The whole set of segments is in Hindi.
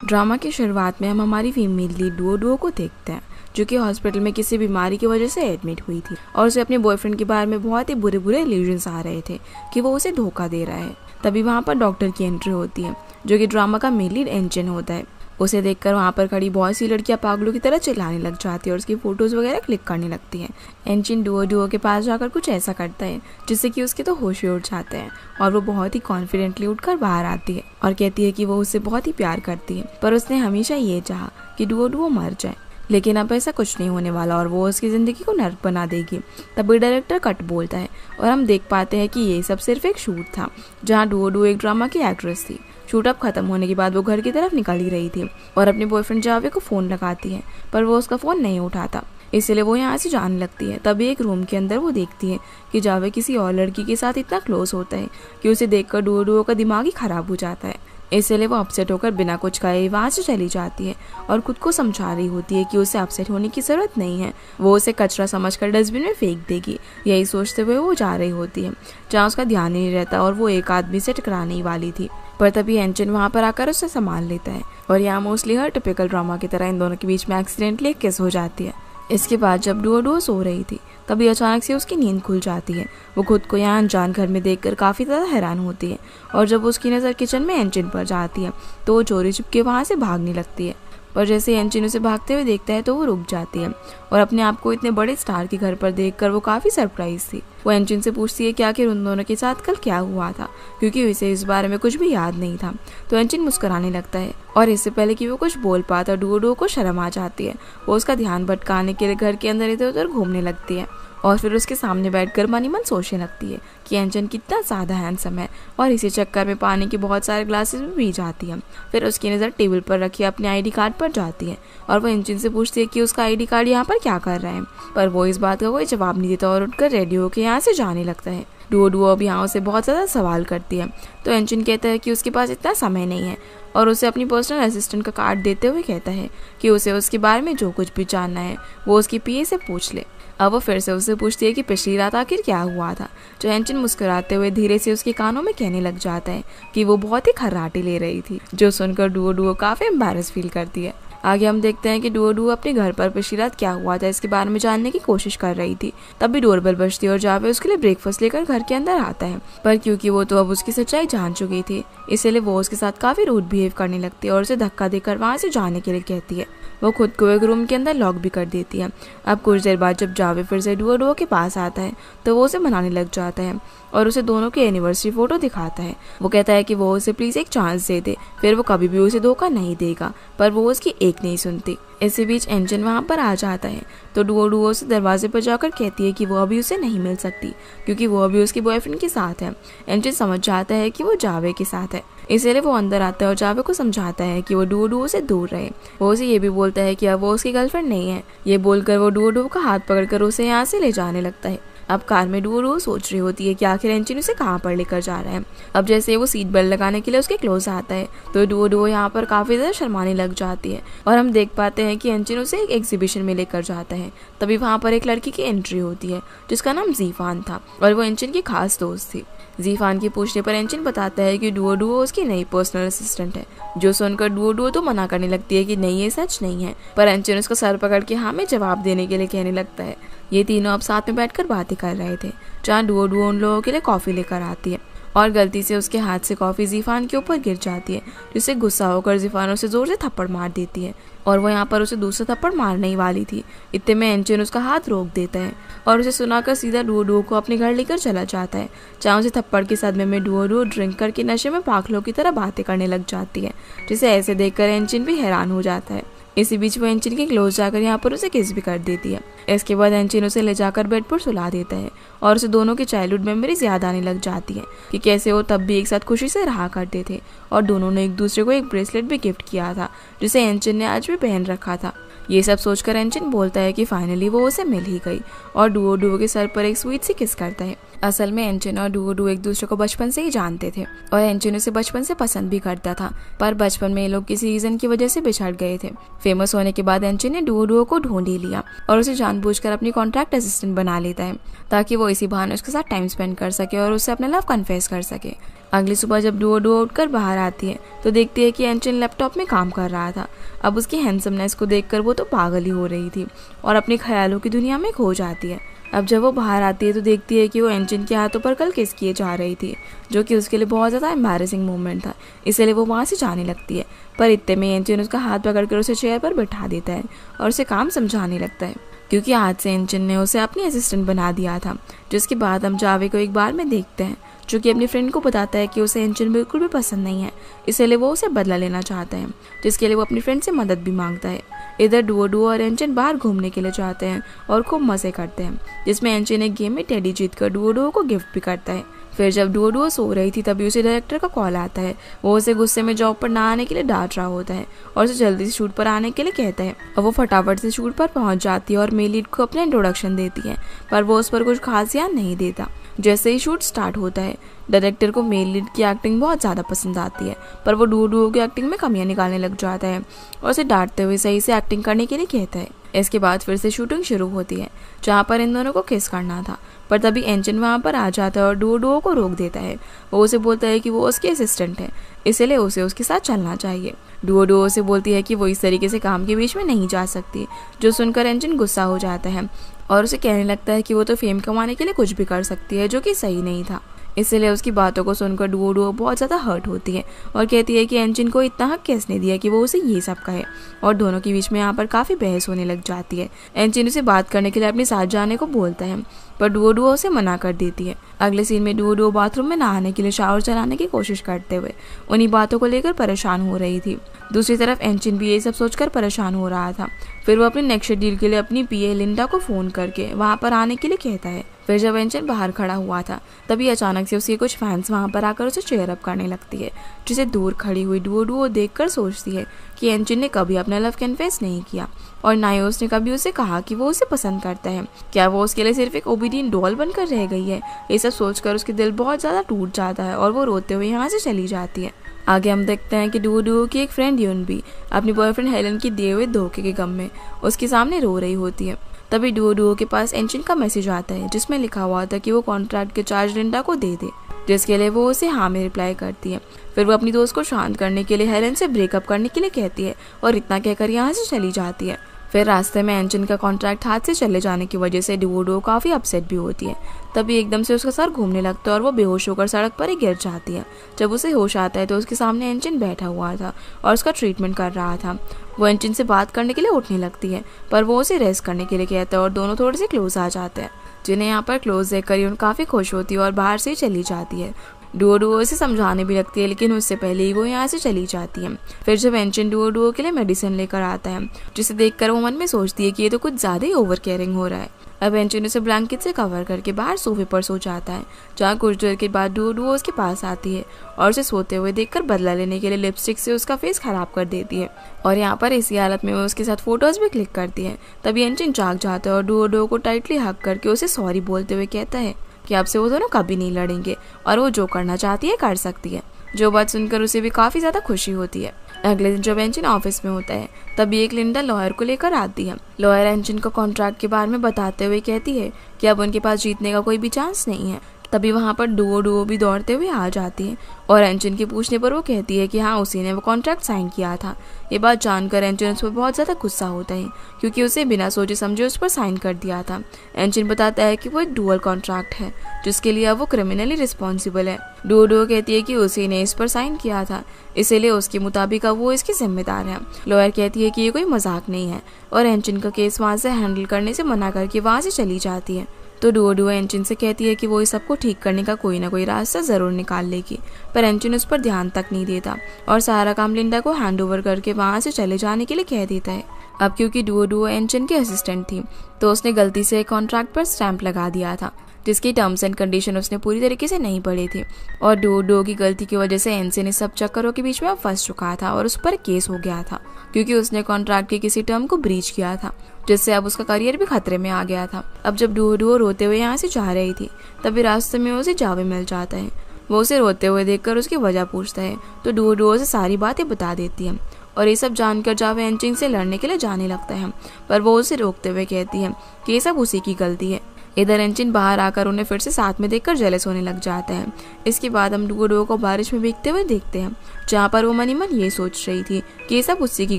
ड्रामा की शुरुआत में हम हमारी फीमेल लीड डुओ को देखते हैं, जो कि हॉस्पिटल में किसी बीमारी की वजह से एडमिट हुई थी और उसे अपने बॉयफ्रेंड के बारे में बहुत ही बुरे बुरे इल्यूजन्स आ रहे थे कि वो उसे धोखा दे रहा है। तभी वहाँ पर डॉक्टर की एंट्री होती है, जो कि ड्रामा का मेन लीड एंजन होता है। उसे देखकर वहाँ पर खड़ी बहुत सी लड़कियां पागलों की तरह चिल्लाने लग जाती है और उसकी फोटोज वगैरह क्लिक करने लगती हैं। एंजिन डुओ के पास जाकर कुछ ऐसा करता है जिससे कि उसके तो होश ही उड़ जाते हैं और वो बहुत ही कॉन्फिडेंटली उठकर बाहर आती है और कहती है कि वो उससे बहुत ही प्यार करती है, पर उसने हमेशा ये चाहा कि डुओ मर जाए। लेकिन अब ऐसा कुछ नहीं होने वाला और वो उसकी ज़िंदगी को नर्क बना देगी। तभी डायरेक्टर कट बोलता है और हम देख पाते हैं कि ये सब सिर्फ एक शूट था, जहाँ डुओ एक ड्रामा की एक्ट्रेस थी। शूट अप खत्म होने के बाद वो घर की तरफ निकल ही रही थी और अपने बॉयफ्रेंड जावे को फ़ोन लगाती है, पर वो उसका फ़ोन नहीं उठाता, इसलिए वो यहाँ से जाने लगती है। तभी एक रूम के अंदर वो देखती है कि जावे किसी और लड़की के साथ इतना क्लोज होता है कि उसे देखकर डुओ का दिमाग ही खराब हो जाता है। इसलिए वो अपसेट होकर बिना कुछ कहे वहाँ से चली जाती है और खुद को समझा रही होती है कि उसे अपसेट होने की ज़रूरत नहीं है, वो उसे कचरा समझकर डस्टबिन में फेंक देगी। यही सोचते हुए वो जा रही होती है, जहाँ उसका ध्यान ही नहीं रहता और वो एक आदमी से टकराने ही वाली थी। पर तभी एंजन वहाँ पर आकर उसे संभाल लेता है और यहाँ मोस्टली हर टिपिकल ड्रामा की तरह इन दोनों के बीच में एक्सीडेंटली एक किस हो जाती है। इसके बाद जब डुओ सो रही थी, तभी अचानक से उसकी नींद खुल जाती है। वो खुद को यहाँ अनजान घर में देखकर काफ़ी ज़्यादा हैरान होती है और जब उसकी नज़र किचन में एंजिन पर जाती है तो वो चोरी छुपके वहाँ से भागने लगती है। पर जैसे एंजिन उसे भागते हुए देखता है तो वो रुक जाती है और अपने आप को इतने बड़े स्टार के घर पर देखकर वो काफ़ी सरप्राइज थी। वो एंजिन से पूछती है कि आखिर उन दोनों के साथ कल क्या हुआ था, क्योंकि उसे इस बारे में कुछ भी याद नहीं था। तो एंजिन मुस्कुराने लगता है और इससे पहले कि वो कुछ बोल पाता डुओ को शर्म आ जाती है। वो उसका ध्यान भटकाने के लिए घर के अंदर इधर उधर घूमने लगती है और फिर उसके सामने बैठकर मन ही मन सोचने लगती है कि एंजन कितना ज़्यादा हैंडसम है और इसी चक्कर में पानी के बहुत सारे ग्लासेस में पी जाती है। फिर उसकी नज़र टेबल पर रखी अपने आईडी कार्ड पर जाती है और वो एंजन से पूछती है कि उसका आईडी कार्ड यहाँ पर क्या कर रहा है, पर वो इस बात का कोई जवाब नहीं देता और उठकर रेडी होकर यहाँ से जाने लगता है। डुओ अब यहाँ से बहुत ज़्यादा सवाल करती है, तो एंजन कहता है कि उसके पास इतना समय नहीं है और उसे अपनी पर्सनल असिस्टेंट का कार्ड देते हुए कहता है कि उसे उसके बारे में जो कुछ भी जानना है वो उसकी पीए से पूछ ले। अब वो फिर से उससे पूछती है कि पिछली रात आखिर क्या हुआ था, जो एंजन मुस्कुराते हुए धीरे से उसके कानों में कहने लग जाता है कि वो बहुत ही खर्राटे ले रही थी, जो सुनकर डुओ काफ़ी एम्बैरस फील करती है। आगे हम देखते हैं कि डुओ अपने घर पर पिछली रात क्या हुआ था इसके बारे में जानने की कोशिश कर रही थी। तभी डोरबेल बजती है और जावे उसके लिए ब्रेकफास्ट लेकर घर के अंदर आता है, पर क्योंकि वो तो अब उसकी सच्चाई जान चुकी थी, इसलिए वो उसके साथ काफ़ी रूड बिहेव करने लगती है और उसे धक्का देकर वहाँ से जाने के लिए कहती है। वो खुद को एक रूम के अंदर लॉक भी कर देती है। अब कुछ देर बाद जब जावे फिर से डुओ के पास आता है तो वो उसे मनाने लग जाता है और उसे दोनों की एनिवर्सरी फोटो दिखाता है। वो कहता है कि वो उसे प्लीज़ एक चांस दे दे, फिर वो कभी भी उसे धोखा नहीं देगा, पर वो उसकी एक नहीं सुनती। इसी बीच एंजन वहाँ पर आ जाता है तो डुओ उसे दरवाजे पर जाकर कहती है कि वो अभी उसे नहीं मिल सकती क्योंकि वो अभी उसके बॉयफ्रेंड के साथ है। एंजन समझ जाता है कि वो जावे के साथ है, इसलिए वो अंदर आता है और जावे को समझाता है कि वो डुओ से दूर रहे। वो उसे ये भी बोलता है कि अब वो उसकी गर्लफ्रेंड नहीं है। ये बोलकर वो डुओ का हाथ पकड़कर उसे यहाँ से ले जाने लगता है। अब कार में डुओ सोच रही होती है कि आखिर एंजन उसे कहाँ पर लेकर जा रहा है। अब जैसे वो सीट बेल्ट लगाने के लिए उसके क्लोज आता है तो डुओ यहाँ पर काफ़ी ज़्यादा शर्माने लग जाती है और हम देख पाते हैं कि एंजन उसे एक एग्जीबिशन में लेकर जाता है। तभी वहाँ पर एक लड़की की एंट्री होती है जिसका नाम जीफान था और वो एंजन की खास दोस्त थी। जीफान की पूछने पर एंजन बताता है कि डुओ उसकी नई पर्सनल असिस्टेंट है, जो सुनकर डुओ तो मना करने लगती है कि नहीं ये सच नहीं है, पर एंजन उसका सर पकड़ के हाँ में जवाब देने के लिए कहने लगता है। ये तीनों अब साथ में बैठकर बातें कर रहे थे, जहाँ डुओ उन लोगों के लिए कॉफ़ी लेकर आती है और गलती से उसके हाथ से कॉफ़ी जीफान के ऊपर गिर जाती है, जिससे गुस्सा होकर जीफान उसे जोर से थप्पड़ मार देती है और वो यहाँ पर उसे दूसरा थप्पड़ मारने ही वाली थी। इतने में एंजन उसका हाथ रोक देता है और उसे सुनाकर सीधा डुओ को अपने घर लेकर चला जाता है, जहाँ उसे थप्पड़ के सदमे में डुओ ड्रिंक करके नशे में पागलों की तरह बातें करने लग जाती है, जिसे ऐसे देखकर एंजन भी हैरान हो जाता है। इसी बीच वो एंजन के क्लोज जाकर यहाँ पर उसे किस भी कर देती है। इसके बाद एंजन उसे ले जाकर बेड पर सुला देता है और उसे दोनों की चाइल्डहुड मेमोरीज याद आने लग जाती है कि कैसे वो तब भी एक साथ खुशी से रहा करते थे और दोनों ने एक दूसरे को एक ब्रेसलेट भी गिफ्ट किया था, जिसे एंजन ने आज भी पहन रखा था। ये सब सोचकर एंजन बोलता है कि फाइनली वो उसे मिल ही गई और डुओ के सर पर एक स्वीट सी किस करता है। असल में एंजन और डुओ एक दूसरे को बचपन से ही जानते थे और एंजन उसे बचपन से पसंद भी करता था, पर बचपन में ये लोग किसी रीजन की वजह से बिछड़ गए थे। फेमस होने के बाद एंजन ने डुओ को ढूंढ ही लिया और उसे जानबूझकर अपनी कॉन्ट्रैक्ट असिस्टेंट बना लेता है ताकि वो इसी बहाने उसके साथ टाइम स्पेंड कर सके और उससे अपना लव कन्फेस कर सके। अगली सुबह जब डुओ डुओ उठकर बाहर आती है तो देखती है कि एंचिन लैपटॉप में काम कर रहा था। अब उसकी हैंडसमनेस को देखकर वो तो पागल ही हो रही थी और अपने ख्यालों की दुनिया में खो जाती है। अब जब वो बाहर आती है तो देखती है कि वो एंचिन के हाथों पर कल किस किए जा रही थी, जो कि उसके लिए बहुत ज़्यादा एम्बैरेसिंग मोमेंट था। इसलिए वो वहाँ से जाने लगती है, पर इतने में एंचिन उसका हाथ पकड़कर उसे चेयर पर बैठा देता है और उसे काम समझाने लगता है, क्योंकि आज से एंचिन ने उसे अपनी असिस्टेंट बना दिया था। जिसके बाद हम जावे को एक बार में देखते हैं, जो कि अपनी फ्रेंड को बताता है कि उसे एंचिन बिल्कुल भी पसंद नहीं है, इसलिए वो उसे बदला लेना चाहता है, जिसके लिए वो अपनी फ्रेंड से मदद भी मांगता है। इधर डुओ डुओ और एंचिन बाहर घूमने के लिए जाते हैं और खूब मजे करते हैं, जिसमें एंचिन एक गेम में टेडी जीतकर डुओ डुओ को गिफ्ट भी करता है। फिर जब डुओ डुओ सो रही थी तभी उसे डायरेक्टर का कॉल आता है। वो उसे गुस्से में जॉब पर ना आने के लिए डांट रहा होता है और उसे जल्दी से शूट पर आने के लिए कहता है, और वो फटाफट से शूट पर पहुंच जाती है और मेल लीड को अपना इंट्रोडक्शन देती है, पर वो उस पर कुछ खास ध्यान नहीं देता। जैसे ही शूट स्टार्ट होता है, डायरेक्टर को मेल लीड की एक्टिंग बहुत ज़्यादा पसंद आती है, पर वो डुओ डुओ की एक्टिंग में कमियां निकालने लग जाता है और उसे डांटते हुए सही से एक्टिंग करने के लिए कहता है। इसके बाद फिर से शूटिंग शुरू होती है, जहाँ पर इन दोनों को किस करना था, पर तभी एंचिन वहाँ पर आ जाता है और डुओ डुओ को रोक देता है। वो उसे बोलता है कि वो उसके असिस्टेंट है, इसलिए उसे उसके साथ चलना चाहिए। डुओ डुओ से बोलती है कि वो इस तरीके से काम के बीच में नहीं जा सकती, जो सुनकर एंचिन गुस्सा हो जाता है और उसे कहने लगता है कि वो तो फेम कमाने के लिए कुछ भी कर सकती है, जो कि सही नहीं था। इसलिए उसकी बातों को सुनकर डुओ डुओ बहुत ज़्यादा हर्ट होती है और कहती है कि एंचिन को इतना हक किसने दिया कि वो उसे ये सब कहे, और दोनों के बीच में यहाँ पर काफ़ी बहस होने लग जाती है। एंचिन उसे बात करने के लिए अपने साथ जाने को बोलता है, पर डुओ डुओ उसे मना कर देती है। अगले सीन में डुओ डुओ बाथरूम में नहाने के लिए शावर चलाने की कोशिश करते हुए उन्हीं बातों को लेकर परेशान हो रही थी। दूसरी तरफ एंचिन भी ये सब सोचकर परेशान हो रहा था। फिर वो अपने नेक्स्ट शेड्यूल के लिए अपनी पीए लिंडा को फ़ोन करके वहाँ पर आने के लिए कहता है। फिर जब एंचिन बाहर खड़ा हुआ था तभी अचानक से उसके कुछ फैंस वहाँ पर आकर उसे चेयर अप करने लगती है, जिसे दूर खड़ी हुई डुओ डुओ देखकर सोचती है कि एंचिन ने कभी अपना लव कन्फेस नहीं किया और ना ही उसने कभी उसे कहा कि वो उसे पसंद करता है। क्या वो उसके लिए सिर्फ एक ओबीडियंट डॉल बनकर रह गई है? ये सब सोचकर उसके दिल बहुत ज़्यादा टूट जाता है और वो रोते हुए यहाँ से चली जाती है। आगे हम देखते हैं कि डुओ डुओ की एक फ्रेंड यून भी अपनी बॉयफ्रेंड हेलन की दिए हुए धोखे के गम में उसके सामने रो रही होती है। तभी डुओ डुओ के पास एंचिन का मैसेज आता है, जिसमें लिखा हुआ था कि वो कॉन्ट्रैक्ट के चार्ज लिंडा को दे दे, जिसके लिए वो उसे हाँ में रिप्लाई करती है। फिर वो अपनी दोस्त को शांत करने के लिए हेलन से ब्रेकअप करने के लिए कहती है और इतना कहकर यहाँ से चली जाती है। फिर रास्ते में एंचिन का कॉन्ट्रैक्ट हाथ से चले जाने की वजह से डुओ डुओ काफ़ी अपसेट भी होती है। तभी एकदम से उसका सर घूमने लगता है और वो बेहोश होकर सड़क पर ही गिर जाती है। जब उसे होश आता है तो उसके सामने एंचिन बैठा हुआ था और उसका ट्रीटमेंट कर रहा था। वो एंचिन से बात करने के लिए उठने लगती है, पर वो उसे रेस्ट करने के लिए कहता है और दोनों थोड़े से क्लोज आ जाते हैं, जिन्हें यहाँ पर क्लोज देखकर यून काफ़ी खुश होती है और बाहर से ही चली जाती है। डुओ डुओ इसे समझाने भी लगती है, लेकिन उससे पहले ही वो यहाँ से चली जाती है। फिर जब एंचिन डुओ डुओ के लिए मेडिसिन लेकर आता है, जिसे देखकर वो मन में सोचती है कि ये तो कुछ ज़्यादा ही ओवर केयरिंग हो रहा है। अब एंचिन उसे ब्लैंकेट से कवर करके बाहर सोफे पर सो जाता है, जहाँ कुछ देर के बाद डुओ डुओ उसके पास आती है और उसे सोते हुए देखकर बदला लेने के लिए लिपस्टिक से उसका फेस खराब कर देती है, और यहाँ पर इसी हालत में वो उसके साथ फोटोज भी क्लिक करती है। तभी एंचिन जाग जाता है और डुओ डुओ को टाइटली हग करके उसे सॉरी बोलते हुए कहता है कि अब से वो दोनों कभी नहीं लड़ेंगे और वो जो करना चाहती है कर सकती है, जो बात सुनकर उसे भी काफ़ी ज़्यादा खुशी होती है। अगले दिन जब एंचिन ऑफिस में होता है तभी एक लिंडा लॉयर को लेकर आती है। लॉयर एंचिन को कॉन्ट्रैक्ट के बारे में बताते हुए कहती है कि अब उनके पास जीतने का कोई भी चांस नहीं है। तभी वहाँ पर डुओ डुओ भी दौड़ते हुए आ जाती है और एंचिन के पूछने पर वो कहती है कि हाँ, उसी ने वो कॉन्ट्रैक्ट साइन किया था। ये बात जानकर एंचिन उस पर बहुत ज़्यादा गुस्सा होता है, क्योंकि उसे बिना सोचे समझे उस पर साइन कर दिया था। एंचिन बताता है कि वो एक डुअल कॉन्ट्रैक्ट है, जिसके लिए अब वो क्रिमिनली रिस्पॉन्सिबल है। डुओ डुओ कहती है कि उसी ने इस पर साइन किया था, इसीलिए उसके मुताबिक अब वो इसकी जिम्मेदार है। लॉयर कहती है कि ये कोई मजाक नहीं है और एंचिन का केस वहाँ से हैंडल करने से मना करके वहाँ से चली जाती है। तो डुओ डुओ एंचिन से कहती है कि वो इस सबको ठीक करने का कोई ना कोई रास्ता ज़रूर निकाल लेगी, पर एंचिन उस पर ध्यान तक नहीं देता और सारा काम लिंडा को हैंड ओवर करके वहाँ से चले जाने के लिए कह देता है। अब क्योंकि डुओ डुओ एंचिन की असिस्टेंट थी तो उसने गलती से कॉन्ट्रैक्ट पर स्टैंप लगा दिया था, जिसकी टर्म्स एंड कंडीशन उसने पूरी तरीके से नहीं पढ़ी थी, और डुओ डुओ की गलती की वजह से एंचिन इस सब चक्करों के बीच में फंस चुका था और उस पर केस हो गया था, क्योंकि उसने कॉन्ट्रैक्ट के किसी टर्म को ब्रीच किया था, जिससे अब उसका करियर भी खतरे में आ गया था। अब जब डुओ डुओ रोते हुए यहाँ से जा रही थी तभी रास्ते में उसे जावे मिल जाता है। वो उसे रोते हुए देखकर उसकी वजह पूछता है तो डुओ डुओ से सारी बातें बता देती है, और ये सब जानकर जावे एंचिन से लड़ने के लिए जाने लगता है, पर वो उसे रोकते हुए कहती है कि ये सब उसी की गलती है। इधर एंजिन बाहर आकर उन्हें फिर से साथ में देखकर जेलस होने लग जाता है। इसके बाद हम डुओ को बारिश में भीगते हुए देखते हैं, जहाँ पर वो मनी मन ये सोच रही थी कि ये सब उसी की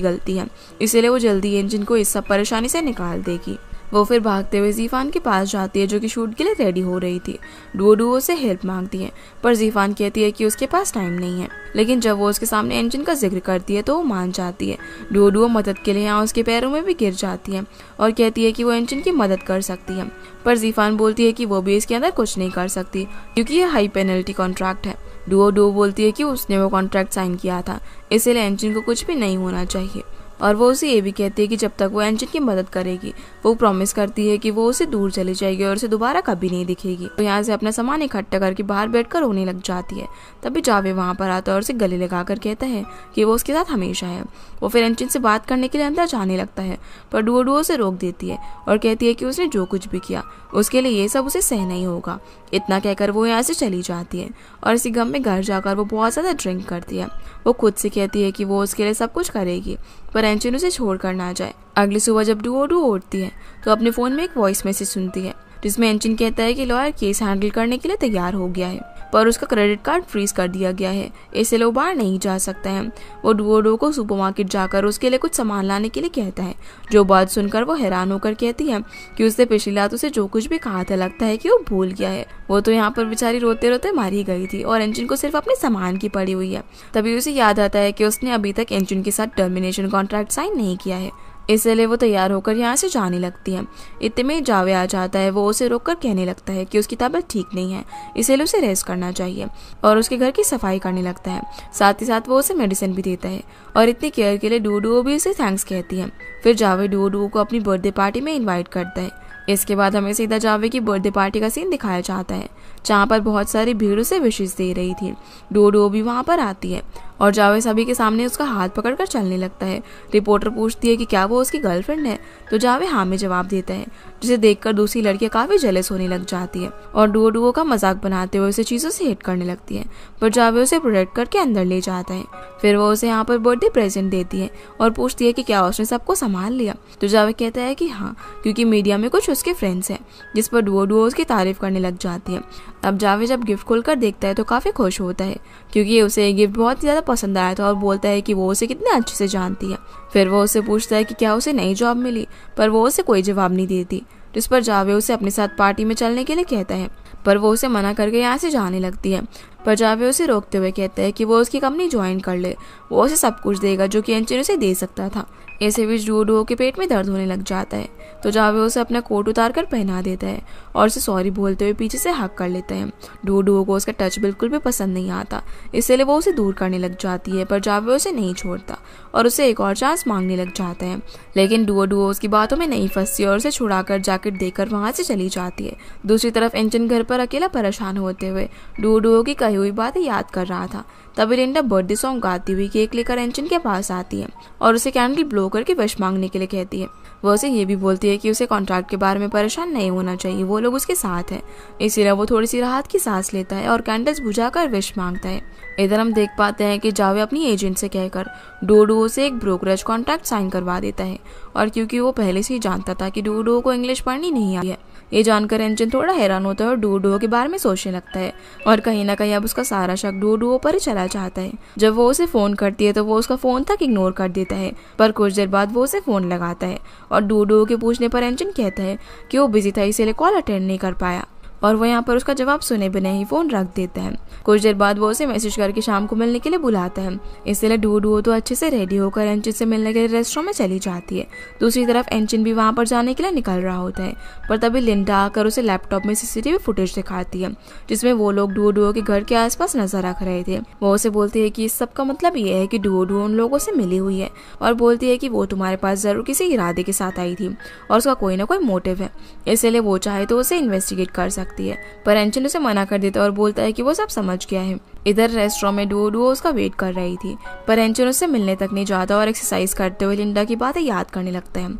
गलती है, इसीलिए वो जल्दी एंजिन को इस सब परेशानी से निकाल देगी। वो फिर भागते हुए जीफान के पास जाती है जो कि शूट के लिए रेडी हो रही थी। डुओ से हेल्प मांगती है, पर जीफान कहती है कि उसके पास टाइम नहीं है। लेकिन जब वो उसके सामने एंजिन का जिक्र करती है तो वो मान जाती है। डुओ मदद के लिए यहाँ उसके पैरों में भी गिर जाती है और कहती है कि वो एंजिन की मदद कर सकती है, पर जीफान बोलती है कि वो भी इसके अंदर कुछ नहीं कर सकती क्योंकि ये हाई पेनल्टी कॉन्ट्रैक्ट है। डुओ बोलती है कि उसने वो कॉन्ट्रैक्ट साइन किया था, इसलिए एंजिन को कुछ भी नहीं होना चाहिए। और वो उसे ये भी कहती है कि जब तक वो एंजिन की मदद करेगी वो प्रॉमिस करती है कि वो उसे दूर चली जाएगी और उसे दोबारा कभी नहीं दिखेगी। तो यहाँ से अपना सामान इकट्ठा करके बाहर बैठकर रोने लग जाती है। तभी जावे वहाँ पर आता है और उसे गले लगाकर कहता है कि वो उसके साथ हमेशा है। वो फिर एंजिन से बात करने के लिए अंदर जाने लगता है, पर डुओ से रोक देती है और कहती है कि उसने जो कुछ भी किया उसके लिए ये सब उसे सहना ही होगा। इतना कहकर वो यहाँ से चली जाती है और इसी गम में घर जाकर वो बहुत ज़्यादा ड्रिंक करती है। वो खुद से कहती है कि वो उसके लिए सब कुछ करेगी, पर एंजिन उसे छोड़ कर ना जाए। अगली सुबह जब डुओ उठती है तो अपने फ़ोन में एक वॉइस मैसेज सुनती है जिसमें एंजिन कहता है कि लॉयर केस हैंडल करने के लिए तैयार हो गया है, पर उसका क्रेडिट कार्ड फ्रीज कर दिया गया है, इसलिए वो बाहर नहीं जा सकता है। वो डुओ को सुपरमार्केट जाकर उसके लिए कुछ सामान लाने के लिए कहता है, जो बात सुनकर वो हैरान होकर कहती है कि उसने पिछली रात उसे जो कुछ भी कहा था लगता है कि वो भूल गया है। वो तो यहाँ पर बेचारी रोते रोते मारी गई थी और एंजिन को सिर्फ अपने सामान की पड़ी हुई है। तभी उसे याद आता है कि उसने अभी तक एंजिन के साथ टर्मिनेशन कॉन्ट्रैक्ट साइन नहीं किया है, इसलिए वो तैयार होकर यहाँ से जाने लगती है। इतने में जावे आ जाता है। वो उसे रोककर कहने लगता है कि उसकी तबीयत ठीक नहीं है, इसलिए उसे रेस्ट करना चाहिए और उसके घर की सफाई करने लगता है। साथ ही साथ वो उसे मेडिसिन भी देता है और इतनी केयर के लिए डुओ भी उसे थैंक्स कहती है। फिर जावे डुओ को अपनी बर्थडे पार्टी में इन्वाइट करता है। इसके बाद हमें सीधा जावे की बर्थडे पार्टी का सीन दिखाया जाता है, जहाँ पर बहुत सारी भीड़ उसे विशेष दे रही थी। डुओ भी वहाँ पर आती है और जावे सभी के सामने उसका हाथ पकड़कर चलने लगता है। रिपोर्टर पूछती है कि क्या वो उसकी गर्लफ्रेंड है, तो जावे हाँ में जवाब देता है, जिसे देखकर दूसरी लड़कियां काफी जेलस होने लग जाती है और डुओ का मजाक बनाते हुए उसे चीजों से हिट करने लगती है, पर जावे उसे प्रोटेक्ट करके अंदर ले जाता है। फिर वो उसे यहाँ पर बर्थडे प्रेजेंट देती है और पूछती है कि क्या उसने सबको संभाल लिया, तो जावे कहता है कि हाँ, क्योंकि मीडिया में कुछ उसके फ्रेंड्स हैं, जिस पर डुओ उसकी तारीफ करने लग जाती है। अब जावे जब गिफ्ट खोलकर देखता है तो काफी खुश होता है, क्योंकि उसे ये गिफ्ट बहुत ज्यादा पसंद आया था और बोलता है कि वो उसे कितने अच्छे से जानती है। फिर वो उससे पूछता है कि क्या उसे नई जॉब मिली, पर वो उसे कोई जवाब नहीं देती, जिस पर जावे उसे अपने साथ पार्टी में चलने के लिए कहता है, पर वो उसे मना करके यहाँ से जाने लगती है। पर जावे उसे रोकते हुए कहता है कि वो उसकी कंपनी ज्वाइन कर ले, वो उसे सब कुछ देगा जो कि एंजिन उसे दे सकता था। ऐसे बीच डुओ के पेट में दर्द होने लग जाता है, तो जावे उसे अपना कोट उतार कर पहना देता है और उसे सॉरी बोलते हुए पीछे से हक कर लेता है। डुओ को उसका टच बिल्कुल भी पसंद नहीं आता, इसलिए वो उसे दूर करने लग जाती है, पर जावे उसे नहीं छोड़ता और उसे एक और चांस मांगने लग जाता है। लेकिन डुओ उसकी बातों में नहीं फंसती और उसे छुड़ाकर जैकेट देकर वहां से चली जाती है। दूसरी तरफ एंजिन घर पर अकेला परेशान होते हुए डुओ की कही हुई बातें याद कर रहा था। तभी लिंडा बर्थडे सॉन्ग गाती हुई केक लेकर एंजिन के पास आती है और उसे कैंडल ब्लो करके विश मांगने के लिए कहती है। वो उसे ये भी बोलती है कि उसे कॉन्ट्रैक्ट के बारे में परेशान नहीं होना चाहिए, वो लोग उसके साथ हैं। इसीलिए वो थोड़ी सी राहत की सांस लेता है और कैंडल्स बुझाकर विश मांगता है। इधर हम देख पाते हैं कि जावे अपनी एजेंट से कहकर डुओ से एक ब्रोकरेज कॉन्ट्रैक्ट साइन करवा देता है, और क्योंकि वो पहले से ही जानता था कि डुओ को इंग्लिश पढ़नी नहीं आई है, ये जानकर एंजिन थोड़ा हैरान होता है और डुओ के बारे में सोचने लगता है और कहीं ना कहीं अब उसका सारा शक डुओ पर ही चला जाता है। जब वो उसे फोन करती है तो वो उसका फोन तक इग्नोर कर देता है, पर कुछ देर बाद वो उसे फोन लगाता है और डुओ के पूछने पर एंजिन कहता है कि वो बिजी था इसलिए कॉल अटेंड नहीं कर पाया, और वो यहाँ पर उसका जवाब सुने बिना ही फोन रख देता है। कुछ देर बाद वो उसे मैसेज करके शाम को मिलने के लिए बुलाता है, इसलिए डुओ तो अच्छे से रेडी होकर एंजिन से मिलने के लिए रेस्टोरेंट में चली जाती है। दूसरी तरफ एंजिन भी वहाँ पर जाने के लिए निकल रहा होता है, पर तभी लिंडा आकर उसे लैपटॉप में सीसीटीवी फुटेज दिखाती है, जिसमें वो लोग डुओ के घर के आसपास नजर रख रहे थे। वो उसे बोलती है कि इस सब का मतलब ये है कि डुओ उन लोगों से मिली हुई है, और बोलती है कि वो तुम्हारे पास जरूर किसी इरादे के साथ आई थी और उसका कोई ना कोई मोटिव है, इसलिए वो चाहे तो उसे इन्वेस्टिगेट कर सकती है। पर एंजिन उसे मना कर देता है और बोलता है कि वो सब समझ गया है। इधर रेस्टोरेंट में डुओ उसका वेट कर रही थी, पर एंजिन उससे मिलने तक नहीं जाता और एक्सरसाइज करते हुए लिंडा की बातें याद करने लगता है।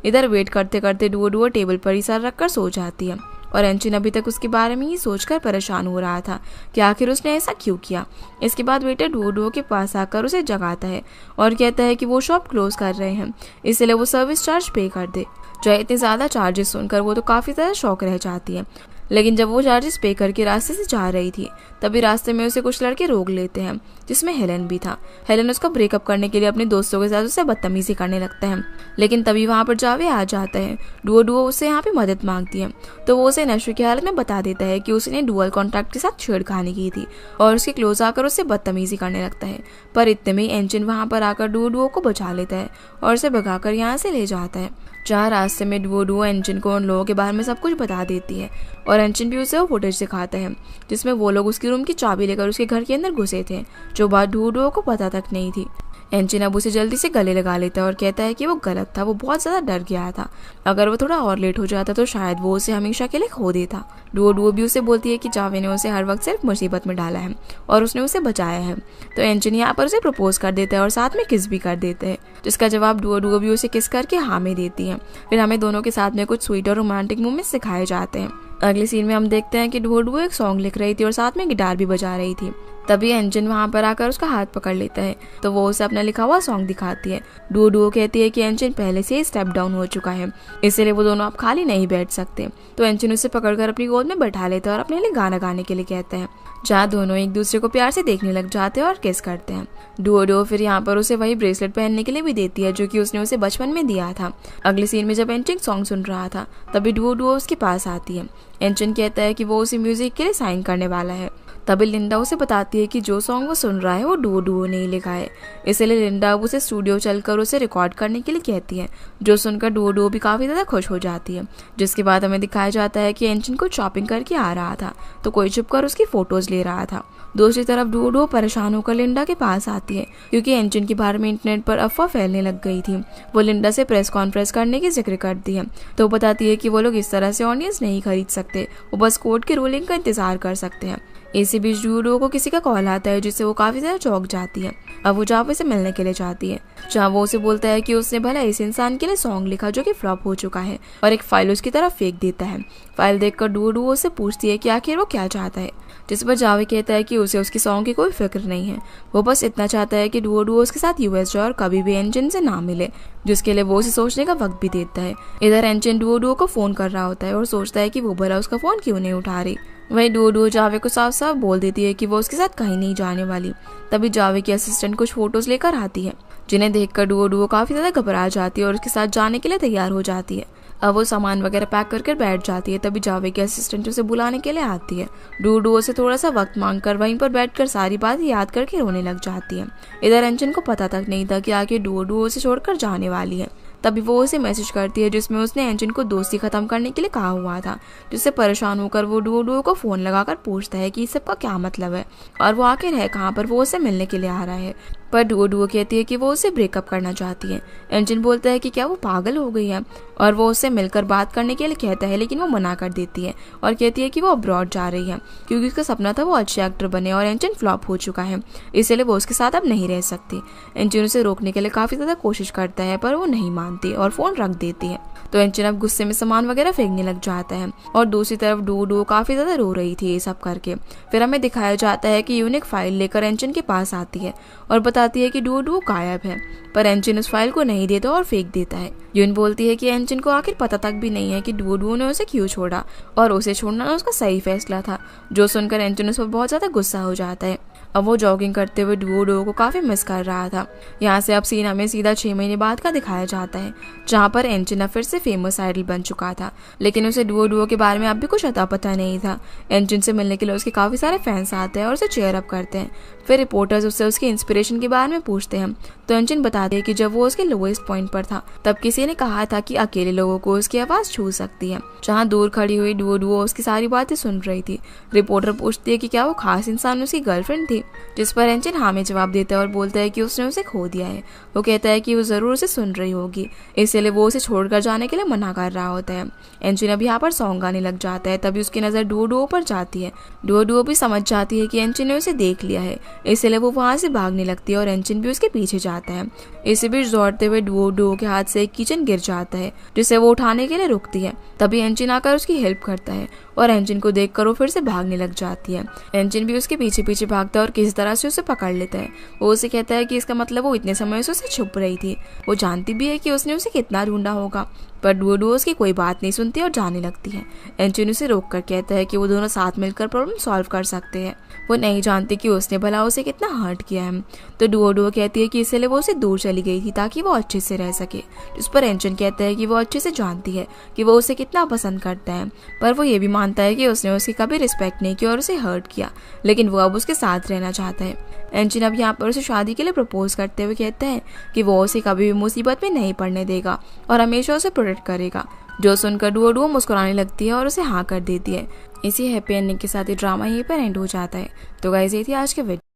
इधर वेट करते करते डुओ टेबल पर ही सर रखकर सो जाती है, और एंजिन अभी तक उसके बारे में ही सोचकर परेशान हो रहा था कि आखिर उसने ऐसा क्यों किया। इसके बाद वेटर डुओ के पास आकर उसे जगाता है और कहता है कि वो शॉप क्लोज कर रहे हैं, इसलिए वो सर्विस चार्ज पे कर दे। जो इतने ज़्यादा चार्जेस सुनकर वो तो काफ़ी ज़्यादा शौक रह जाती है। लेकिन जब वो चार्जेस पे करके रास्ते से जा रही थी तभी रास्ते में उसे कुछ लड़के रोक लेते हैं, जिसमें हेलन भी था। हेलन उसका ब्रेकअप करने के लिए अपने दोस्तों के साथ उससे बदतमीजी करने लगता है, लेकिन तभी वहाँ पर जावे आ जाता है। डुओ उससे यहाँ पे मदद मांगती है तो वो उसे नशे की हालत में बता देता है कि उसने डुअल कॉन्ट्रैक्ट के साथ छेड़खानी की थी और उसके क्लोज आकर उससे बदतमीजी करने लगता है। पर इतने में एंजिन वहाँ पर आकर डुओ को बचा लेता है और उसे भगाकर यहाँ से ले जाता है। जहाँ रास्ते में डुओ एंजिन को उन लोगों के बारे में सब कुछ बता देती है और एंजिन भी उसे वो फुटेज दिखाता है जिसमें वो लोग उसकी रूम की चाबी लेकर उसके घर के अंदर घुसे थे, जो बात डुओ को पता तक नहीं थी। एंजिन अब उसे जल्दी से गले लगा लेता है और कहता है कि वो गलत था, वो बहुत ज़्यादा डर गया था। अगर वो थोड़ा और लेट हो जाता तो शायद वो उसे हमेशा के लिए खो देता। डुओ भी उसे बोलती है कि जावे ने उसे हर वक्त सिर्फ मुसीबत में डाला है और उसने उसे बचाया है। तो एंजिन यहाँ पर उसे प्रपोज कर देता है और साथ में किस भी कर देते हैं, जिसका जवाब डुओ भी उसे किस करके हाँ में देती है। फिर हमें दोनों के साथ में कुछ स्वीट और रोमांटिक मोमेंट्स सिखाए जाते हैं। अगली सीन में हम देखते हैं कि डुओ एक सॉन्ग लिख रही थी और साथ में गिटार भी बजा रही थी। तभी एंजिन वहाँ पर आकर उसका हाथ पकड़ लेता है तो वो उसे अपना लिखा हुआ सॉन्ग दिखाती है। डुओ कहती है कि एंजिन पहले से ही स्टेप डाउन हो चुका है, इसलिए वो दोनों अब खाली नहीं बैठ सकते। तो एंजिन उसे पकड़कर अपनी गोद में बैठा लेता है और अपने लिए गाना गाने के लिए कहते हैं, जहाँ दोनों एक दूसरे को प्यार से देखने लग जाते हैं और किस करते हैं। डुओ फिर यहाँ पर उसे वही ब्रेसलेट पहनने के लिए भी देती है जो कि उसने उसे बचपन में दिया था। अगली सीन में जब एंजिन सॉन्ग सुन रहा था तभी डुओ उसके पास आती है। एंजिन कहता है कि वो उसे म्यूजिक के लिए साइन करने वाला है। तभी लिंडा उसे बताती है कि जो सॉन्ग वो सुन रहा है वो डुओ ने ही लिखा है, इसलिए लिंडा उसे स्टूडियो चलकर उसे रिकॉर्ड करने के लिए कहती है, जो सुनकर डुओ भी काफ़ी ज़्यादा खुश हो जाती है। जिसके बाद हमें दिखाया जाता है कि एंजिन को शॉपिंग करके आ रहा था तो कोई छुपकर उसकी फोटोज ले रहा था। दूसरी तरफ डुओ परेशान होकर लिंडा के पास आती है क्योंकि एंजिन के बारे में इंटरनेट पर अफवाह फैलने लग गई थी। वो लिंडा से प्रेस कॉन्फ्रेंस करने की जिक्र करती है तो बताती है कि वो लोग इस तरह से ऑडियंस नहीं खरीद सकते, वो बस कोर्ट की रूलिंग का इंतजार कर सकते हैं। इसी बीच डुओ को किसी का कॉल आता है जिससे वो काफी ज्यादा चौंक जाती है। अब वो जावे से मिलने के लिए जाती है, जहाँ वो उसे बोलता है कि उसने भला इस इंसान के लिए सॉन्ग लिखा जो कि फ्लॉप हो चुका है और एक फाइल उसकी तरफ फेंक देता है। फाइल देखकर डुओ से पूछती है कि आखिर वो क्या चाहता है, जिस पर जावे कहता है कि उसे उसकी सॉन्ग की कोई फिक्र नहीं है, वो बस इतना चाहता है कि डुओ उसके साथ यूएस जाए और कभी भी एंजिन से ना मिले, जिसके लिए वो उसे सोचने का वक्त भी देता है। इधर एंजिन डुओ को फोन कर रहा होता है और सोचता है कि वो भला उसका फोन क्यों नहीं उठा रही। वहीं डुओ जावे को साफ साफ बोल देती है कि वो उसके साथ कहीं नहीं जाने वाली। तभी जावे की असिस्टेंट कुछ फोटोज लेकर आती है, जिन्हें देखकर डुओ काफी ज्यादा घबरा जाती है और उसके साथ जाने के लिए तैयार हो जाती है। अब वो सामान वगैरह पैक करके बैठ जाती है। तभी जावे की असिस्टेंट उसे बुलाने के लिए आती है। डुओ से थोड़ा सा वक्त मांगकर वहीं पर बैठकर सारी बात याद करके रोने लग जाती है। इधर एंजिन को पता तक नहीं था कि आखिर डुओ से छोड़कर जाने वाली है। तभी वो उसे मैसेज करती है जिसमें उसने एंजिन को दोस्ती खत्म करने के लिए कहा हुआ था, जिससे परेशान होकर वो डुओ को फोन लगाकर पूछता है कि इस सब का क्या मतलब है और वो आखिर है कहाँ पर वो उसे मिलने के लिए आ रहा है। पर डुओ कहती है कि वो उसे ब्रेकअप करना चाहती है। एंजिन बोलता है कि क्या वो पागल हो गई है और वो उससे मिलकर बात करने के लिए कहता है, लेकिन वो मना कर देती है और कहती है कि वो अब्रॉड जा रही है क्योंकि उसका सपना था वो अच्छे एक्टर बने और एंजिन फ्लॉप हो चुका है, इसलिए वो उसके साथ अब नहीं रह सकती। एंजिन उसे रोकने के लिए काफी ज्यादा कोशिश करता है पर वो नहीं मानती और फोन रख देती है। तो एंजिन अब गुस्से में सामान वगैरह फेंकने लग जाता है और दूसरी तरफ डुओ काफी ज्यादा रो रही थी ये सब करके। फिर हमें दिखाया जाता है कि यूनिक फाइल लेकर एंजिन के पास आती है और बताती है कि डुओ गायब है, पर एंजिन उस फाइल को नहीं देता और फेंक देता है। यून बोलती है कि एंजिन को आखिर पता तक भी नहीं है कि डुओ ने उसे क्यों छोड़ा और उसे छोड़ना उसका सही फैसला था, जो सुनकर एंजिन उस पर बहुत ज्यादा गुस्सा हो जाता है। अब वो जॉगिंग करते हुए डुओ को काफी मिस कर रहा था। यहाँ से अब सीन हमें सीधा 6 महीने बाद का दिखाया जाता है, जहाँ पर एंजिन फिर से फेमस आइडल बन चुका था, लेकिन उसे डुओ के बारे में अब भी कुछ अता पता नहीं था। एंजिन से मिलने के लिए उसके काफी सारे फैंस आते हैं और उसे चेयर अप करते हैं। फिर रिपोर्टर्स उससे उसके इंस्पिरेशन के बारे में पूछते हैं तो एंजिन बताते हैं कि जब वो उसके लोएस्ट पॉइंट पर था तब किसी ने कहा था कि अकेले लोगों को उसकी आवाज छू सकती है। जहाँ दूर खड़ी हुई डुओ उसकी सारी बातें सुन रही थी। रिपोर्टर पूछती है कि क्या वो खास इंसान उसकी गर्लफ्रेंड थी, जिस पर एंजिन हाँ में जवाब देता है और बोलता है कि उसने उसे खो दिया है। वो कहता है कि वो जरूर उसे सुन रही होगी, इसलिए वो उसे छोड़कर जाने के लिए मना कर रहा होता है। एंजिन अब यहाँ पर सॉन्ग गाने लग जाता है। तभी उसकी नजर डुओ पर जाती है। डुओ भी समझ जाती है कि एंजिन ने उसे देख लिया है, इसलिए वो वहां से भागने लगती है और एंजिन भी उसके पीछे जाता है। इसी बीच दौड़ते हुए डुओ के हाथ से एक किचन गिर जाता है, जिसे वो उठाने के लिए रुकती है। तभी एंजिन आकर उसकी हेल्प करता है और एंजिन को देखकर वो फिर से भागने लग जाती है। एंजिन भी उसके पीछे पीछे भागता है और किसी तरह से उसे पकड़ लेता है। वो उसे कहता है कि इसका मतलब वो इतने समय से उसे छुप रही थी। वो जानती भी है कि उसने उसे कितना ढूंढा होगा, पर डुओ उसकी कोई बात नहीं सुनती और जाने लगती है। एंजन उसे रोक कर कहता है कि वो दोनों साथ मिलकर प्रॉब्लम सॉल्व कर सकते हैं। वो नहीं जानती कि उसने भला उसे कितना हर्ट किया है। तो डुओ कहती है कि इसलिए वो उसे दूर चली गई थी ताकि वो अच्छे से रह सके। जिस पर एंजन कहता है कि वो अच्छे से जानती है कि वो उसे कितना पसंद करता है, पर वो ये भी मानता है कि उसने उसकी कभी रिस्पेक्ट नहीं की और उसे हर्ट किया, लेकिन वो अब उसके साथ रहना चाहता है। एंजन अब यहाँ पर उसे शादी के लिए प्रपोज करते हुए कहता है कि वो उसे कभी भी मुसीबत में नहीं पड़ने देगा और हमेशा उसे प्रोटेक्ट करेगा। जो सुनकर डुओ मुस्कुराने लगती है और उसे हाँ कर देती है। इसी हैप्पी एंडिंग के साथ ही ड्रामा यहीं पर एंड हो जाता है। तो गाइस ये थी आज के वीडियो।